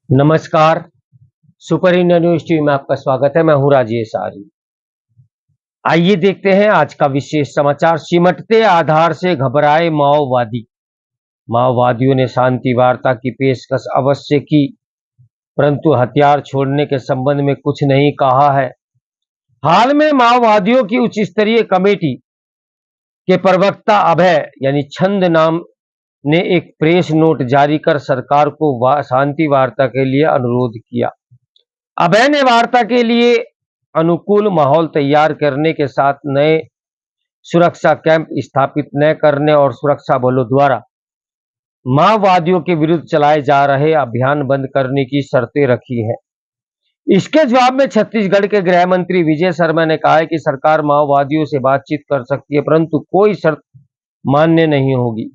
नमस्कार। Super India news TV में आपका स्वागत है। मैं हूं राजेश आर्य। आइए देखते हैं आज का विशेष समाचार। सिमटते आधार से घबराए माओवादी। माओवादियों ने शांति वार्ता की पेशकश अवश्य की, परंतु हथियार छोड़ने के संबंध में कुछ नहीं कहा है। हाल में माओवादियों की उच्च स्तरीय कमेटी के प्रवक्ता अभय यानी छंद नाम ने एक प्रेस नोट जारी कर सरकार को शांति वार्ता के लिए अनुरोध किया। अभय ने वार्ता के लिए अनुकूल माहौल तैयार करने के साथ नए सुरक्षा कैंप स्थापित न करने और सुरक्षा बलों द्वारा माओवादियों के विरुद्ध चलाए जा रहे अभियान बंद करने की शर्तें रखी हैं। इसके जवाब में छत्तीसगढ़ के गृह मंत्री विजय शर्मा ने कहा है कि सरकार माओवादियों से बातचीत कर सकती है, परंतु कोई शर्त मान्य नहीं होगी।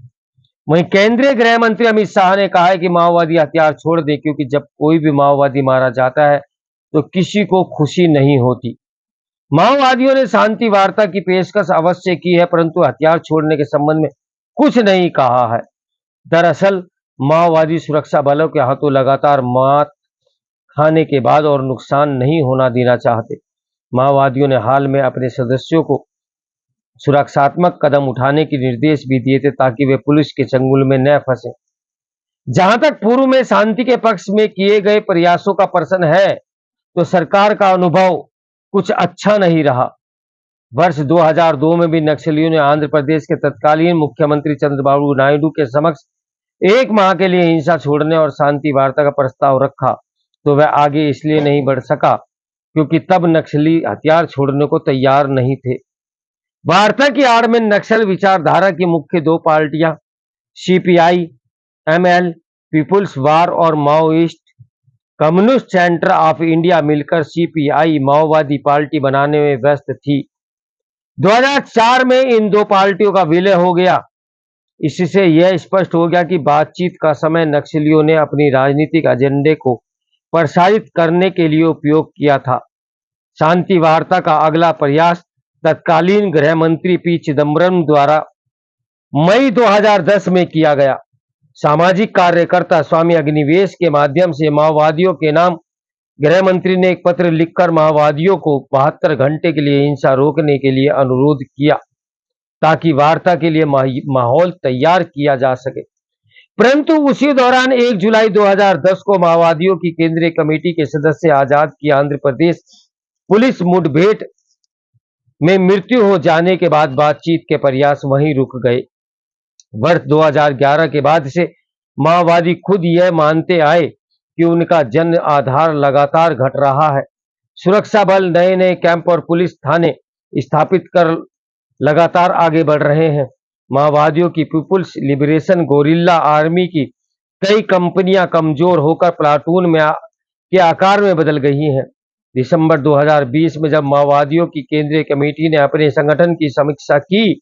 वहीं केंद्रीय गृह मंत्री अमित शाह ने कहा है कि माओवादी हथियार छोड़ दे, क्योंकि जब कोई भी माओवादी मारा जाता है तो किसी को खुशी नहीं होती। माओवादियों ने शांति वार्ता की पेशकश अवश्य की है, परंतु हथियार छोड़ने के संबंध में कुछ नहीं कहा है। दरअसल माओवादी सुरक्षा बलों के हाथों लगातार मात खाने के बाद और नुकसान नहीं होना देना चाहते। माओवादियों ने हाल में अपने सदस्यों को सुरक्षात्मक कदम उठाने के निर्देश भी दिए थे, ताकि वे पुलिस के चंगुल में न फंसे। जहां तक पूर्व में शांति के पक्ष में किए गए प्रयासों का प्रश्न है, तो सरकार का अनुभव कुछ अच्छा नहीं रहा। वर्ष 2002 में भी नक्सलियों ने आंध्र प्रदेश के तत्कालीन मुख्यमंत्री चंद्रबाबू नायडू के समक्ष 1 माह के लिए हिंसा छोड़ने और शांति वार्ता का प्रस्ताव रखा, तो वह आगे इसलिए नहीं बढ़ सका क्योंकि तब नक्सली हथियार छोड़ने को तैयार नहीं थे। वार्ता की आड़ में नक्सल विचारधारा की मुख्य 2 पार्टियां सीपीआई एमएल पीपुल्स वार और Maoist communist centre of India मिलकर सीपीआई माओवादी पार्टी बनाने में व्यस्त थी। 2004 में इन 2 पार्टियों का विलय हो गया। इससे यह स्पष्ट हो गया कि बातचीत का समय नक्सलियों ने अपनी राजनीतिक एजेंडे को प्रसारित करने के लिए उपयोग किया था। शांति वार्ता का अगला प्रयास तत्कालीन गृह मंत्री पी चिदम्बरम द्वारा मई 2010 में किया गया। सामाजिक कार्यकर्ता स्वामी अग्निवेश के माध्यम से माओवादियों के नाम गृह मंत्री ने एक पत्र लिखकर माओवादियों को 72 घंटे के लिए हिंसा रोकने के लिए अनुरोध किया, ताकि वार्ता के लिए माहौल तैयार किया जा सके। परंतु उसी दौरान 1 जुलाई 2010 को माओवादियों की केंद्रीय कमेटी के सदस्य आजाद की आंध्र प्रदेश पुलिस मुठभेड़ में मृत्यु हो जाने के बाद बातचीत के प्रयास वहीं रुक गए। वर्ष 2011 के बाद से माओवादी खुद यह मानते आए कि उनका जन आधार लगातार घट रहा है। सुरक्षा बल नए नए कैंप और पुलिस थाने स्थापित कर लगातार आगे बढ़ रहे हैं। माओवादियों की पीपुल्स लिबरेशन गोरिल्ला आर्मी की कई कंपनियां कमजोर होकर प्लाटून में के आकार में बदल गई हैं। दिसंबर 2020 में जब माओवादियों की केंद्रीय कमेटी ने अपने संगठन की समीक्षा की,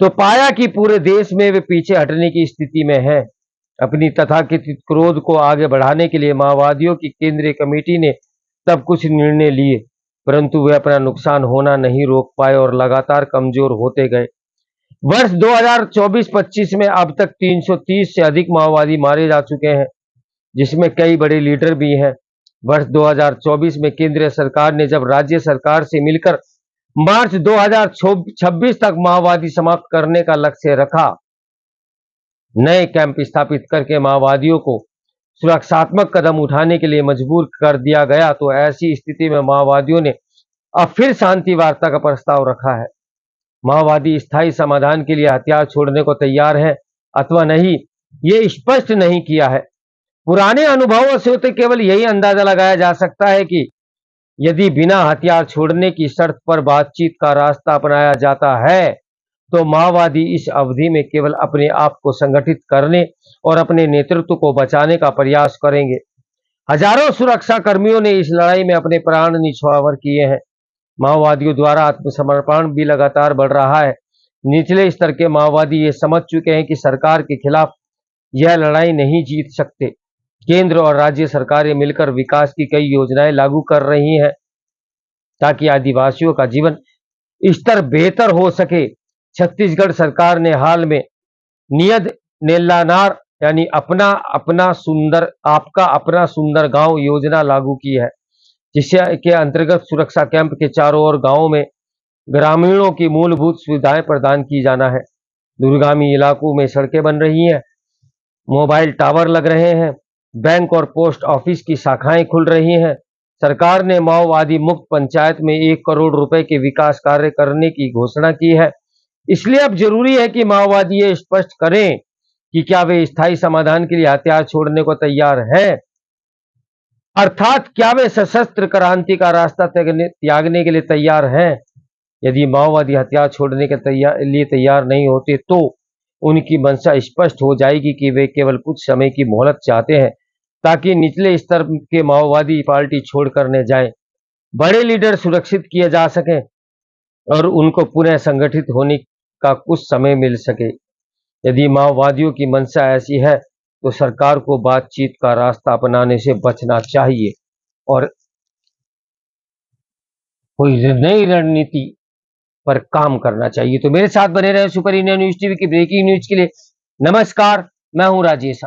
तो पाया कि पूरे देश में वे पीछे हटने की स्थिति में है। अपनी तथाकथित क्रोध को आगे बढ़ाने के लिए माओवादियों की केंद्रीय कमेटी ने तब कुछ निर्णय लिए, परंतु वे अपना नुकसान होना नहीं रोक पाए और लगातार कमजोर होते गए। वर्ष 2024-25 में अब तक 330 से अधिक माओवादी मारे जा चुके हैं, जिसमें कई बड़े लीडर भी हैं। वर्ष 2024 में केंद्र सरकार ने जब राज्य सरकार से मिलकर मार्च 2026 तक माओवादी समाप्त करने का लक्ष्य रखा, नए कैंप स्थापित करके माओवादियों को सुरक्षात्मक कदम उठाने के लिए मजबूर कर दिया गया, तो ऐसी स्थिति में माओवादियों ने अब फिर शांति वार्ता का प्रस्ताव रखा है। माओवादी स्थायी समाधान के लिए हथियार छोड़ने को तैयार है अथवा नहीं, ये स्पष्ट नहीं किया है। पुराने अनुभवों से तो केवल यही अंदाजा लगाया जा सकता है कि यदि बिना हथियार छोड़ने की शर्त पर बातचीत का रास्ता अपनाया जाता है, तो माओवादी इस अवधि में केवल अपने आप को संगठित करने और अपने नेतृत्व को बचाने का प्रयास करेंगे। हजारों सुरक्षा कर्मियों ने इस लड़ाई में अपने प्राण न्यौछावर किए हैं। माओवादियों द्वारा आत्मसमर्पण भी लगातार बढ़ रहा है। निचले स्तर के माओवादी ये समझ चुके हैं कि सरकार के खिलाफ यह लड़ाई नहीं जीत सकते। केंद्र और राज्य सरकारें मिलकर विकास की कई योजनाएं लागू कर रही हैं, ताकि आदिवासियों का जीवन स्तर बेहतर हो सके। छत्तीसगढ़ सरकार ने हाल में नियद नेल्लानार यानी आपका अपना सुंदर गांव योजना लागू की है, जिससे के अंतर्गत सुरक्षा कैंप के चारों ओर गांवों में ग्रामीणों की मूलभूत सुविधाएं प्रदान की जाना है। दूरगामी इलाकों में सड़कें बन रही हैं, मोबाइल टावर लग रहे हैं, बैंक और पोस्ट ऑफिस की शाखाएं खुल रही हैं। सरकार ने माओवादी मुक्त पंचायत में 1 करोड़ रुपए के विकास कार्य करने की घोषणा की है। इसलिए अब जरूरी है कि माओवादी ये स्पष्ट करें कि क्या वे स्थायी समाधान के लिए हथियार छोड़ने को तैयार हैं, अर्थात क्या वे सशस्त्र क्रांति का रास्ता त्यागने के लिए तैयार हैं। यदि माओवादी हथियार छोड़ने के लिए तैयार नहीं होते तो उनकी मंशा स्पष्ट हो जाएगी कि वे केवल कुछ समय की मोहलत चाहते हैं ताकि निचले स्तर के माओवादी पार्टी छोड़कर न जाएं, बड़े लीडर सुरक्षित किए जा सकें और उनको पुनः संगठित होने का कुछ समय मिल सके। यदि माओवादियों की मंशा ऐसी है तो सरकार को बातचीत का रास्ता अपनाने से बचना चाहिए और कोई नई रणनीति पर काम करना चाहिए। तो मेरे साथ बने रहे सुपर इंडिया न्यूज टीवी की ब्रेकिंग न्यूज के लिए। नमस्कार, मैं हूं राजेश।